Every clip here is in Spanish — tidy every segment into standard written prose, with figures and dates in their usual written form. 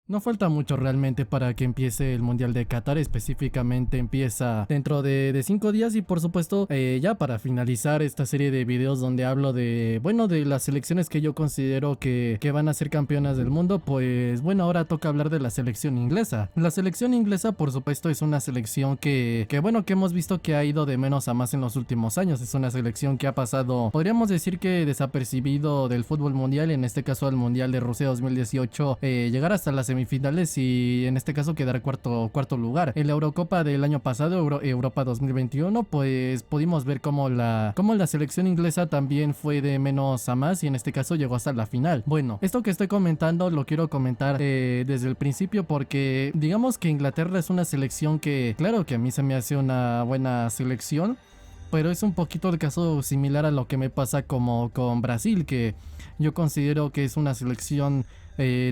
No falta mucho realmente para que empiece el Mundial de Qatar, específicamente empieza dentro de 5 días y por supuesto ya para finalizar esta serie de videos donde hablo de, bueno, de las selecciones que yo considero que van a ser campeonas del mundo, pues bueno, ahora toca hablar de la selección inglesa. La selección inglesa por supuesto es una selección que bueno, que hemos visto que ha ido de menos a más en los últimos años. Es una selección que ha pasado, podríamos decir que desapercibido del fútbol mundial, en este caso al Mundial de Rusia 2018, llegar hasta las semifinales y en este caso quedar cuarto lugar. En la Eurocopa del año pasado, Europa 2021, pues pudimos ver cómo la selección inglesa también fue de menos a más y en este caso llegó hasta la final. Bueno, esto que estoy comentando lo quiero comentar desde el principio porque digamos que Inglaterra es una selección que, claro que a mí se me hace una buena selección, pero es un poquito el caso similar a lo que me pasa como con Brasil, que yo considero que es una selección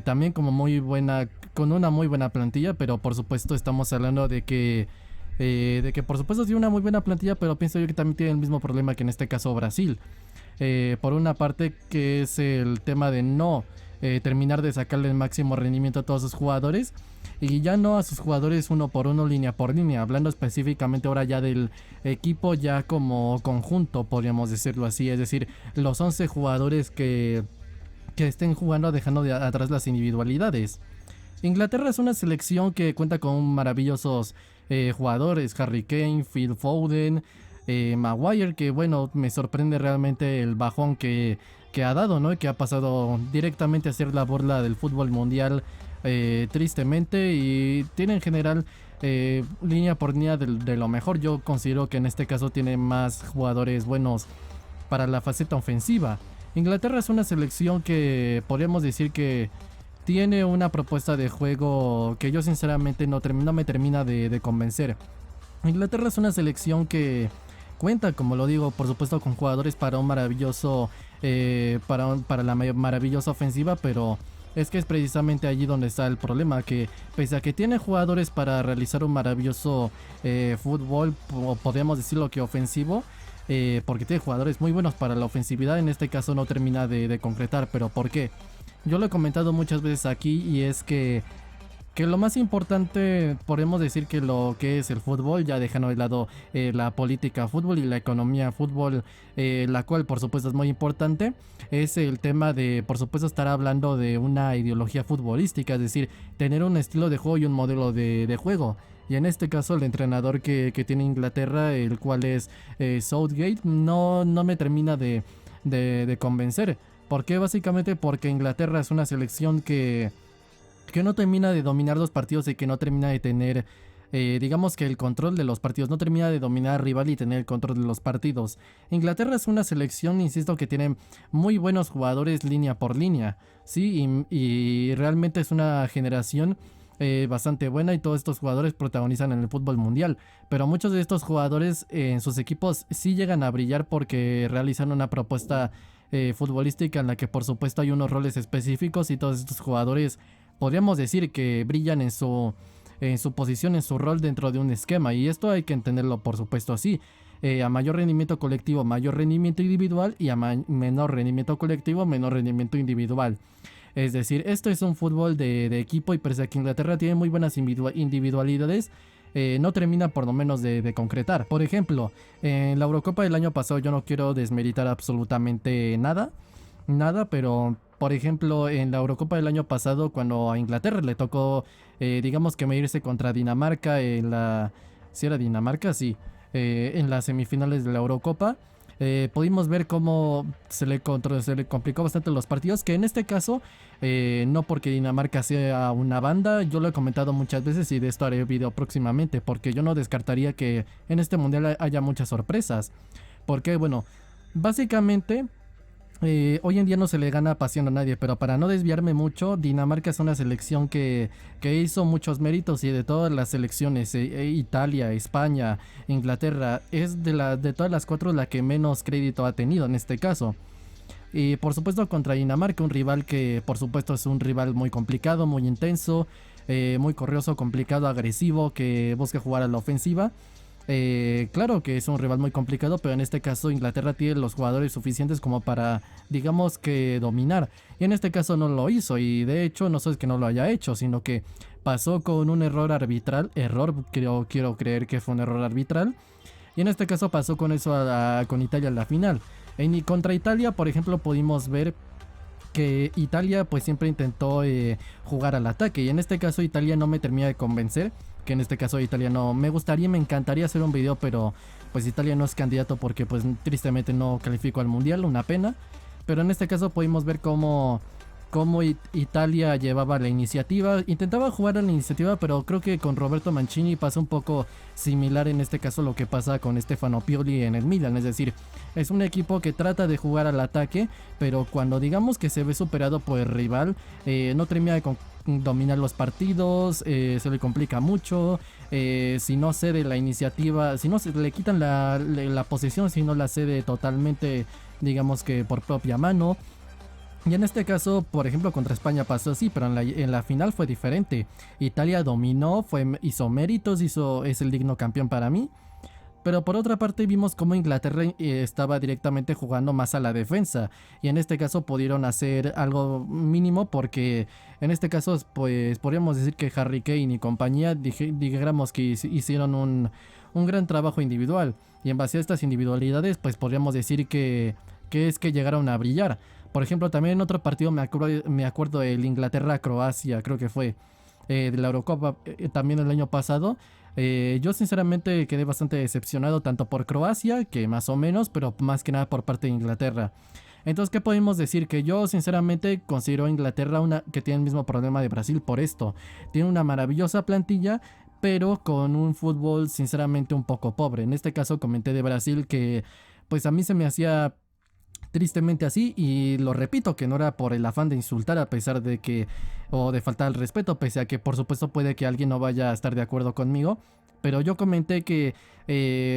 también como muy buena, con una muy buena plantilla, pero por supuesto estamos hablando de que por supuesto tiene una muy buena plantilla, pero pienso yo que también tiene el mismo problema que en este caso Brasil. Por una parte que es el tema de no terminar de sacarle el máximo rendimiento a todos sus jugadores y ya no a sus jugadores uno por uno, línea por línea, hablando específicamente ahora ya del equipo ya como conjunto, podríamos decirlo así, es decir, los 11 jugadores que estén jugando dejando de atrás las individualidades. Inglaterra es una selección que cuenta con maravillosos jugadores, Harry Kane, Phil Foden, Maguire, que bueno, me sorprende realmente el bajón que ha dado, ¿no? Que ha pasado directamente a ser la burla del fútbol mundial, tristemente, y tiene en general línea por línea de lo mejor. Yo considero que en este caso tiene más jugadores buenos para la faceta ofensiva. Inglaterra es una selección que podríamos decir que tiene una propuesta de juego que yo sinceramente no me termina de convencer. Inglaterra es una selección que cuenta, como lo digo, por supuesto con jugadores para un maravilloso para la maravillosa ofensiva, pero es que es precisamente allí donde está el problema, que pese a que tiene jugadores para realizar un maravilloso fútbol, o podríamos decirlo que ofensivo, porque tiene jugadores muy buenos para la ofensividad, en este caso no termina de concretar. ¿Pero por qué? Yo lo he comentado muchas veces aquí y es que lo más importante, podemos decir que lo que es el fútbol, ya dejando de lado la política fútbol y la economía fútbol, la cual por supuesto es muy importante, es el tema de, por supuesto, estar hablando de una ideología futbolística, es decir, tener un estilo de juego y un modelo de juego. Y en este caso el entrenador que tiene Inglaterra, el cual es Southgate, no me termina de convencer. ¿Por qué? Básicamente porque Inglaterra es una selección que no termina de dominar los partidos y que no termina de tener, digamos que el control de los partidos, no termina de dominar al rival y tener el control de los partidos. Inglaterra es una selección, insisto, que tiene muy buenos jugadores línea por línea, ¿sí? Y realmente es una generación bastante buena y todos estos jugadores protagonizan en el fútbol mundial, pero muchos de estos jugadores en sus equipos sí llegan a brillar porque realizan una propuesta futbolística en la que por supuesto hay unos roles específicos y todos estos jugadores podríamos decir que brillan en su posición, en su rol dentro de un esquema, y esto hay que entenderlo por supuesto así. A mayor rendimiento colectivo, mayor rendimiento individual, y a menor rendimiento colectivo, menor rendimiento individual. Es decir, esto es un fútbol de equipo y pese a que Inglaterra tiene muy buenas individualidades, no termina por lo menos de concretar. Por ejemplo, en la Eurocopa del año pasado, yo no quiero desmeritar absolutamente nada, pero por ejemplo en la Eurocopa del año pasado, cuando a Inglaterra le tocó digamos que medirse contra Dinamarca si era Dinamarca, sí, en las semifinales de la Eurocopa, pudimos ver cómo se le complicó bastante los partidos, que en este caso no porque Dinamarca sea una banda, yo lo he comentado muchas veces y de esto haré video próximamente, porque yo no descartaría que en este mundial haya muchas sorpresas, porque bueno, básicamente hoy en día no se le gana pasión a nadie, pero para no desviarme mucho, Dinamarca es una selección que hizo muchos méritos, y de todas las selecciones, Italia, España, Inglaterra, es de todas las cuatro la que menos crédito ha tenido en este caso. Y por supuesto contra Dinamarca, un rival que por supuesto es un rival muy complicado, muy intenso, muy corrioso, complicado, agresivo, que busca jugar a la ofensiva. Claro que es un rival muy complicado, pero en este caso Inglaterra tiene los jugadores suficientes como para, digamos que dominar. Y en este caso no lo hizo, y de hecho no solo es que no lo haya hecho, sino que pasó con un error arbitral. Quiero creer que fue un error arbitral. Y en este caso pasó con eso con Italia en la final. Contra Italia, por ejemplo, pudimos ver que Italia pues siempre intentó jugar al ataque, y en este caso Italia no me termina de convencer, que en este caso Italia no me gustaría, me encantaría hacer un video, pero pues Italia no es candidato porque pues tristemente no calificó al mundial, una pena. Pero en este caso pudimos ver cómo Italia llevaba la iniciativa, intentaba jugar a la iniciativa, pero creo que con Roberto Mancini pasa un poco similar en este caso lo que pasa con Stefano Pioli en el Milan. Es decir, es un equipo que trata de jugar al ataque, pero cuando digamos que se ve superado por el rival, no termina de dominar los partidos, se le complica mucho. Si no cede la iniciativa, si no se le quitan la posesión, si no la cede totalmente, digamos que por propia mano. Y en este caso, por ejemplo, contra España pasó así, pero en la final fue diferente. Italia dominó, hizo méritos, es el digno campeón para mí. Pero por otra parte vimos cómo Inglaterra estaba directamente jugando más a la defensa. Y en este caso pudieron hacer algo mínimo, porque en este caso pues podríamos decir que Harry Kane y compañía dijéramos que hicieron un gran trabajo individual. Y en base a estas individualidades pues podríamos decir que llegaron a brillar. Por ejemplo, también en otro partido me acuerdo del Inglaterra-Croacia, creo que fue de la Eurocopa, también el año pasado. Yo sinceramente quedé bastante decepcionado tanto por Croacia, que más o menos, pero más que nada por parte de Inglaterra. Entonces, ¿qué podemos decir? Que yo sinceramente considero a Inglaterra que tiene el mismo problema de Brasil por esto. Tiene una maravillosa plantilla, pero con un fútbol sinceramente un poco pobre. En este caso comenté de Brasil que pues a mí se me hacía tristemente así, y lo repito, que no era por el afán de insultar a pesar de que, o de faltar al respeto, pese a que por supuesto puede que alguien no vaya a estar de acuerdo conmigo, pero yo comenté que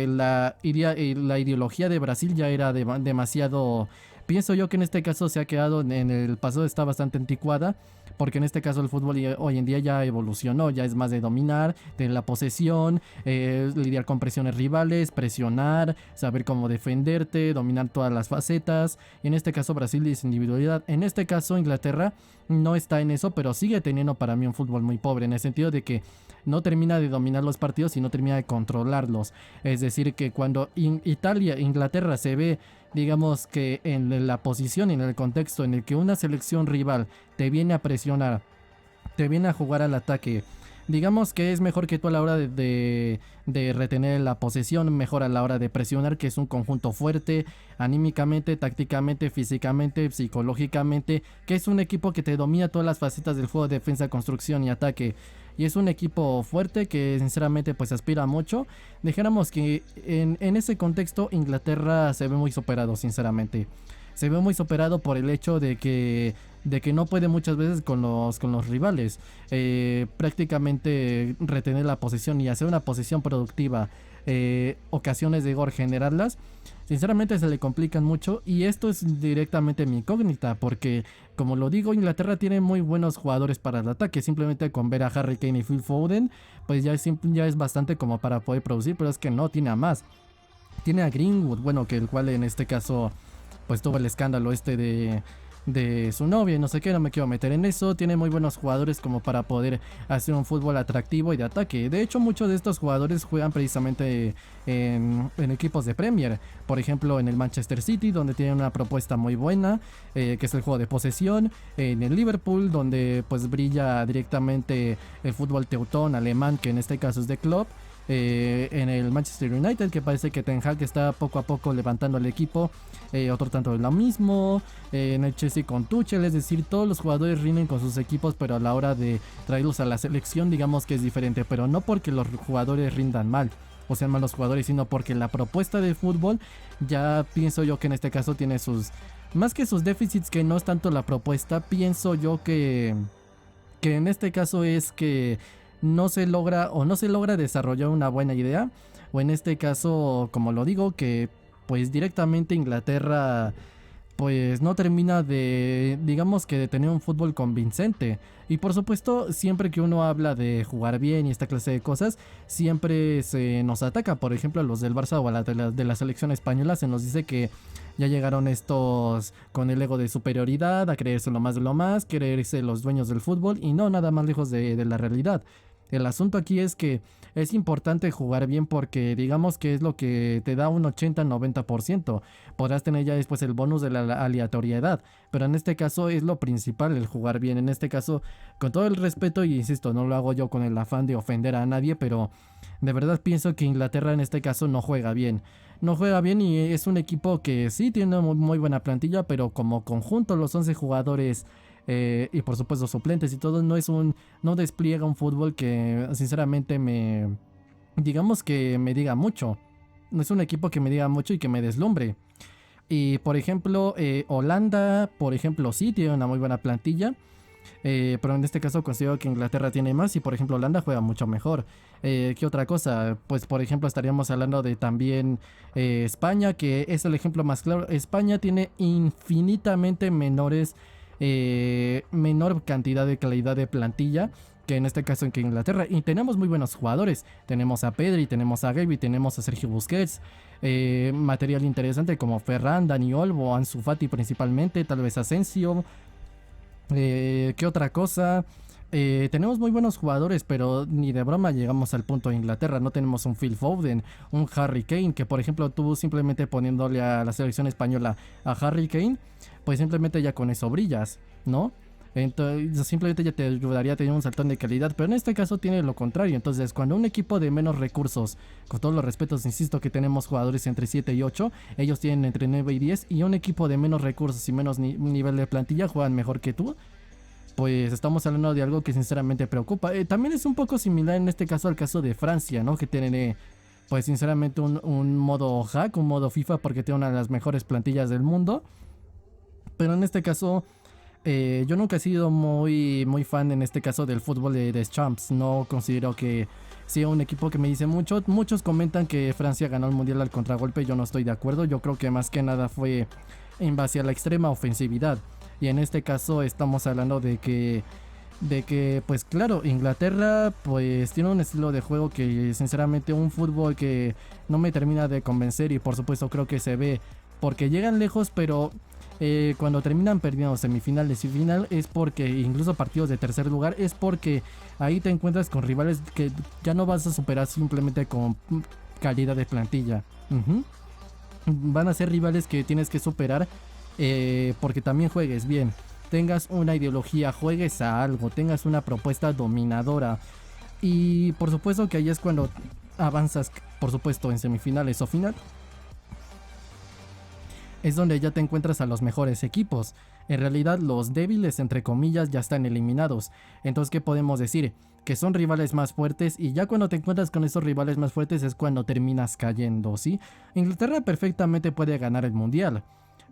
la ideología de Brasil ya era demasiado. Pienso yo que en este caso se ha quedado en el pasado, está bastante anticuada, porque en este caso el fútbol hoy en día ya evolucionó, ya es más de dominar, de la posesión, lidiar con presiones rivales, presionar, saber cómo defenderte, dominar todas las facetas. Y en este caso Brasil es individualidad. En este caso Inglaterra no está en eso, pero sigue teniendo para mí un fútbol muy pobre, en el sentido de que no termina de dominar los partidos y no termina de controlarlos. Es decir, que cuando Inglaterra se ve, digamos que en la posición y en el contexto en el que una selección rival te viene a presionar, te viene a jugar al ataque, digamos que es mejor que tú a la hora de retener la posesión, mejor a la hora de presionar, que es un conjunto fuerte, anímicamente, tácticamente, físicamente, psicológicamente, que es un equipo que te domina todas las facetas del juego: defensa, construcción y ataque. Y es un equipo fuerte que sinceramente pues aspira mucho. Dijéramos que en ese contexto Inglaterra se ve muy superado, sinceramente. Se ve muy superado por el hecho de que no puede muchas veces con los rivales. Prácticamente retener la posesión y hacer una posesión productiva, ocasiones de gol, generarlas, sinceramente se le complican mucho. Y esto es directamente mi incógnita, porque como lo digo, Inglaterra tiene muy buenos jugadores para el ataque. Simplemente con ver a Harry Kane y Phil Foden pues ya es bastante como para poder producir, pero es que no tiene a más. Tiene a Greenwood, bueno, que el cual en este caso pues tuvo el escándalo de su novia y no sé qué, no me quiero meter en eso. Tiene muy buenos jugadores como para poder hacer un fútbol atractivo y de ataque. De hecho, muchos de estos jugadores juegan precisamente en equipos de Premier. Por ejemplo, en el Manchester City, donde tienen una propuesta muy buena, que es el juego de posesión. En el Liverpool, donde pues brilla directamente el fútbol teutón alemán, que en este caso es de Klopp. En el Manchester United, que parece que Ten Hag está poco a poco levantando el equipo, otro tanto de lo mismo. En el Chelsea con Tuchel, es decir, todos los jugadores rinden con sus equipos, pero a la hora de traerlos a la selección digamos que es diferente, pero no porque los jugadores rindan mal o sean malos jugadores, sino porque la propuesta de fútbol ya pienso yo que en este caso tiene más que sus déficits, que no es tanto la propuesta. Pienso yo que en este caso es que no se logra desarrollar una buena idea, o en este caso, como lo digo, que pues directamente Inglaterra pues no termina de, digamos que de tener un fútbol convincente. Y por supuesto, siempre que uno habla de jugar bien y esta clase de cosas, siempre se nos ataca. Por ejemplo, a los del Barça o a de la selección española se nos dice que ya llegaron estos con el ego de superioridad, a creerse lo más de lo más, creerse los dueños del fútbol y no, nada más lejos de la realidad. El asunto aquí es que es importante jugar bien porque digamos que es lo que te da un 80-90%. Podrás tener ya después el bonus de la aleatoriedad, pero en este caso es lo principal el jugar bien. En este caso, con todo el respeto y insisto, no lo hago yo con el afán de ofender a nadie, pero de verdad pienso que Inglaterra en este caso no juega bien. No juega bien y es un equipo que sí tiene una muy buena plantilla, pero como conjunto los 11 jugadores y por supuesto suplentes y todo, no despliega un fútbol que sinceramente digamos que me diga mucho. No es un equipo que me diga mucho y que me deslumbre. Y por ejemplo, Holanda, por ejemplo, sí tiene una muy buena plantilla. Pero en este caso considero que Inglaterra tiene más y por ejemplo Holanda juega mucho mejor. ¿Qué otra cosa? Pues por ejemplo estaríamos hablando de también España, que es el ejemplo más claro. España tiene infinitamente menor cantidad de calidad de plantilla que en este caso en que Inglaterra, y tenemos muy buenos jugadores. Tenemos a Pedri, tenemos a Gavi, tenemos a Sergio Busquets, material interesante como Ferran, Dani Olmo, Ansu Fati principalmente, tal vez Asensio. ¿Qué otra cosa? Tenemos muy buenos jugadores, pero ni de broma llegamos al punto de Inglaterra. No tenemos un Phil Foden, un Harry Kane, que por ejemplo tú simplemente poniéndole a la selección española a Harry Kane, pues simplemente ya con eso brillas, ¿no? Entonces simplemente ya te ayudaría a tener un saltón de calidad, pero en este caso tiene lo contrario. Entonces cuando un equipo de menos recursos, con todos los respetos, insisto que tenemos jugadores entre 7 y 8, ellos tienen entre 9 y 10, y un equipo de menos recursos y menos nivel de plantilla juegan mejor que tú, pues estamos hablando de algo que sinceramente preocupa. También es un poco similar en este caso al caso de Francia, ¿no? Que tiene pues sinceramente un modo hack, un modo FIFA, porque tiene una de las mejores plantillas del mundo. Pero en este caso yo nunca he sido muy fan en este caso del fútbol de Deschamps. No considero que sea un equipo que me dice mucho. Muchos comentan que Francia ganó el mundial al contragolpe. Yo no estoy de acuerdo. Yo creo que más que nada fue en base a la extrema ofensividad. Y en este caso estamos hablando de que pues claro, Inglaterra pues tiene un estilo de juego que sinceramente un fútbol que no me termina de convencer, y por supuesto creo que se ve porque llegan lejos, pero cuando terminan perdiendo semifinales y final es porque, incluso partidos de tercer lugar, es porque ahí te encuentras con rivales que ya no vas a superar simplemente con calidad de plantilla. Van a ser rivales que tienes que superar porque también juegues bien, tengas una ideología, juegues a algo, tengas una propuesta dominadora. Y por supuesto que ahí es cuando avanzas, por supuesto, en semifinales o final. Es donde ya te encuentras a los mejores equipos. En realidad los débiles, entre comillas, ya están eliminados. Entonces, ¿qué podemos decir? Que son rivales más fuertes, y ya cuando te encuentras con esos rivales más fuertes es cuando terminas cayendo, ¿sí? Inglaterra perfectamente puede ganar el mundial,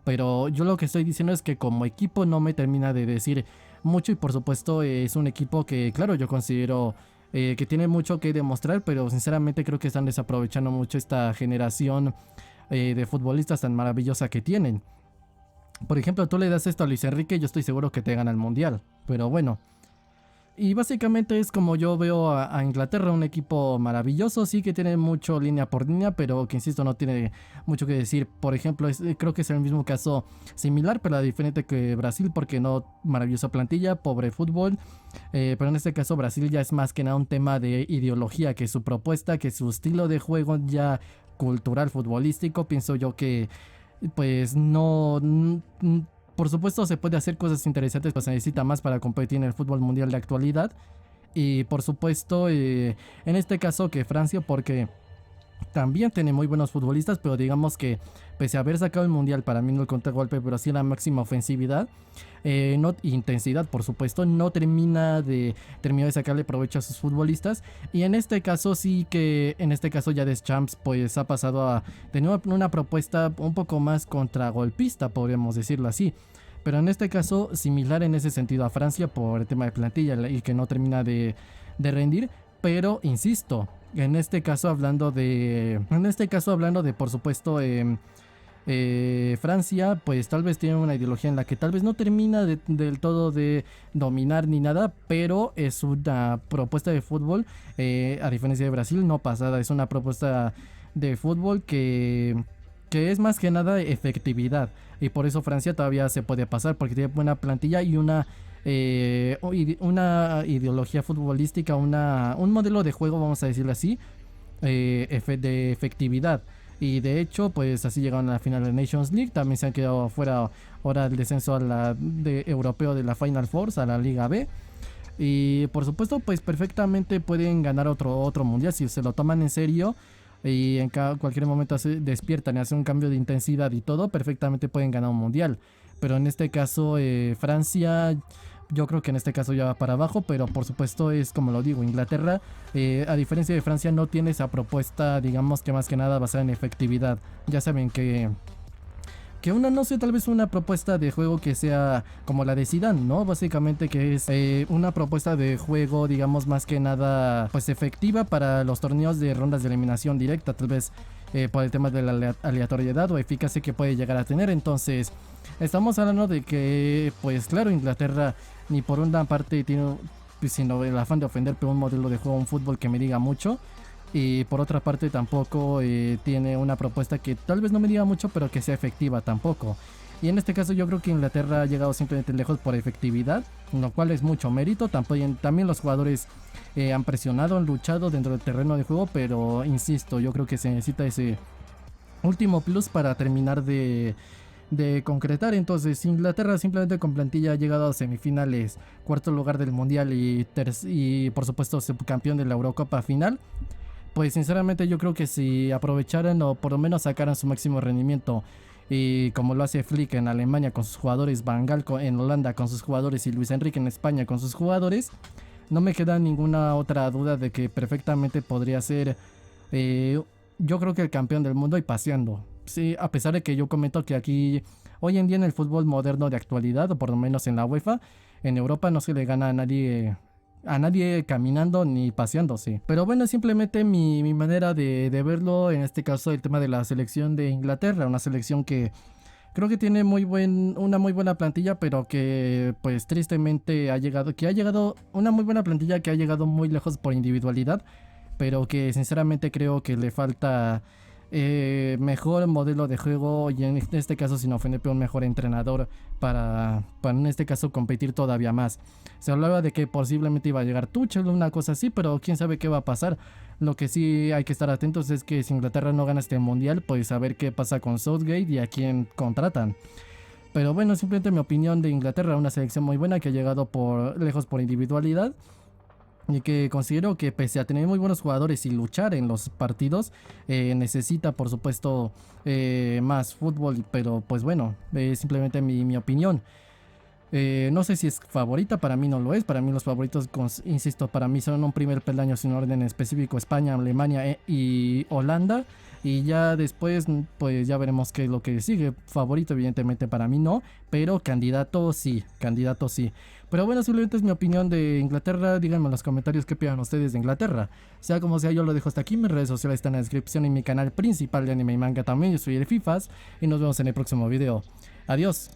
pero yo lo que estoy diciendo es que como equipo no me termina de decir mucho, y por supuesto es un equipo que, claro, yo considero que tiene mucho que demostrar, pero sinceramente creo que están desaprovechando mucho esta generación de futbolistas tan maravillosa que tienen. Por ejemplo, tú le das esto a Luis Enrique, yo estoy seguro que te gana el mundial, pero bueno. Y básicamente es como yo veo a Inglaterra, un equipo maravilloso, sí que tiene mucho línea por línea, pero que insisto no tiene mucho que decir. Por ejemplo, creo que es el mismo caso similar, pero diferente que Brasil, porque no maravillosa plantilla, pobre fútbol. Pero en este caso Brasil ya es más que nada un tema de ideología, que su propuesta, que su estilo de juego ya cultural, futbolístico. Pienso yo que pues no... Por supuesto se puede hacer cosas interesantes, pero se necesita más para competir en el fútbol mundial de actualidad. Y por supuesto en este caso que Francia, porque también tiene muy buenos futbolistas, pero digamos que pese a haber sacado el mundial, para mí no el contragolpe, pero sí la máxima ofensividad, no intensidad, por supuesto, no termina de sacarle provecho a sus futbolistas. Y en este caso sí que, en este caso ya Deschamps pues ha pasado a tener una propuesta un poco más contragolpista, podríamos decirlo así. Pero en este caso similar en ese sentido a Francia por el tema de plantilla y que no termina de rendir. Pero insisto, en este caso hablando de por supuesto Francia pues tal vez tiene una ideología en la que tal vez no termina del todo de dominar ni nada, pero es una propuesta de fútbol, a diferencia de Brasil, no pasada, es una propuesta de fútbol que es más que nada efectividad, y por eso Francia todavía se puede pasar porque tiene buena plantilla y una ideología futbolística, un modelo de juego, vamos a decirlo así, de efectividad. Y de hecho, pues así llegaron a la final de Nations League. También se han quedado fuera ahora el descenso a europeo de la Final Four, a la Liga B. Y por supuesto, pues perfectamente pueden ganar otro mundial si se lo toman en serio. Y en cualquier momento despiertan y hacen un cambio de intensidad y todo, perfectamente pueden ganar un mundial. Pero en este caso, Francia, yo creo que en este caso ya va para abajo, pero por supuesto es como lo digo, Inglaterra, a diferencia de Francia, no tiene esa propuesta, digamos que más que nada basada en efectividad. Ya saben que una, no sé, tal vez una propuesta de juego que sea como la de Zidane, ¿no? Básicamente que es una propuesta de juego, digamos, más que nada, pues efectiva para los torneos de rondas de eliminación directa, tal vez por el tema de la aleatoriedad o eficacia que puede llegar a tener. Entonces, estamos hablando de que, pues claro, Inglaterra ni por una parte tiene, pues, sino el afán de ofender, pero un modelo de juego, un fútbol que me diga mucho. Y por otra parte tampoco tiene una propuesta que tal vez no me diga mucho, pero que sea efectiva tampoco. Y en este caso yo creo que Inglaterra ha llegado simplemente lejos por efectividad, lo cual es mucho mérito. También los jugadores han presionado, han luchado dentro del terreno de juego, pero insisto, yo creo que se necesita ese último plus para terminar de concretar. Entonces Inglaterra simplemente con plantilla ha llegado a semifinales, cuarto lugar del mundial y por supuesto subcampeón de la Eurocopa final. Pues sinceramente yo creo que si aprovecharan o por lo menos sacaran su máximo rendimiento, y como lo hace Flick en Alemania con sus jugadores, Van Gaal en Holanda con sus jugadores y Luis Enrique en España con sus jugadores, no me queda ninguna otra duda de que perfectamente podría ser, yo creo que el campeón del mundo y paseando. Sí, a pesar de que yo comento que aquí hoy en día en el fútbol moderno de actualidad, o por lo menos en la UEFA, en Europa no se le gana a nadie caminando ni paseándose. Pero bueno, simplemente mi manera de verlo, en este caso el tema de la selección de Inglaterra, una selección que creo que tiene una muy buena plantilla, pero que pues tristemente ha llegado una muy buena plantilla que ha llegado muy lejos por individualidad, pero que sinceramente creo que le falta mejor modelo de juego y en este caso sin ofender pero un mejor entrenador para en este caso competir todavía más. Se hablaba de que posiblemente iba a llegar Tuchel, una cosa así, pero quién sabe qué va a pasar. Lo que sí hay que estar atentos es que si Inglaterra no gana este mundial, pues a ver qué pasa con Southgate y a quién contratan. Pero bueno, simplemente mi opinión de Inglaterra, una selección muy buena que ha llegado lejos por individualidad, y que considero que pese a tener muy buenos jugadores y luchar en los partidos, necesita por supuesto más fútbol, pero pues bueno, simplemente mi opinión. No sé si es favorita, para mí no lo es. Para mí los favoritos, insisto, para mí son un primer peldaño sin orden específico: España, Alemania y Holanda. Y ya después, pues ya veremos qué es lo que sigue. Favorito evidentemente para mí no, pero candidato sí, candidato sí. Pero bueno, simplemente es mi opinión de Inglaterra. Díganme en los comentarios qué piensan ustedes de Inglaterra. Sea como sea, yo lo dejo hasta aquí. Mis redes sociales están en la descripción y mi canal principal de anime y manga también. Yo soy el Fifas y nos vemos en el próximo video. Adiós.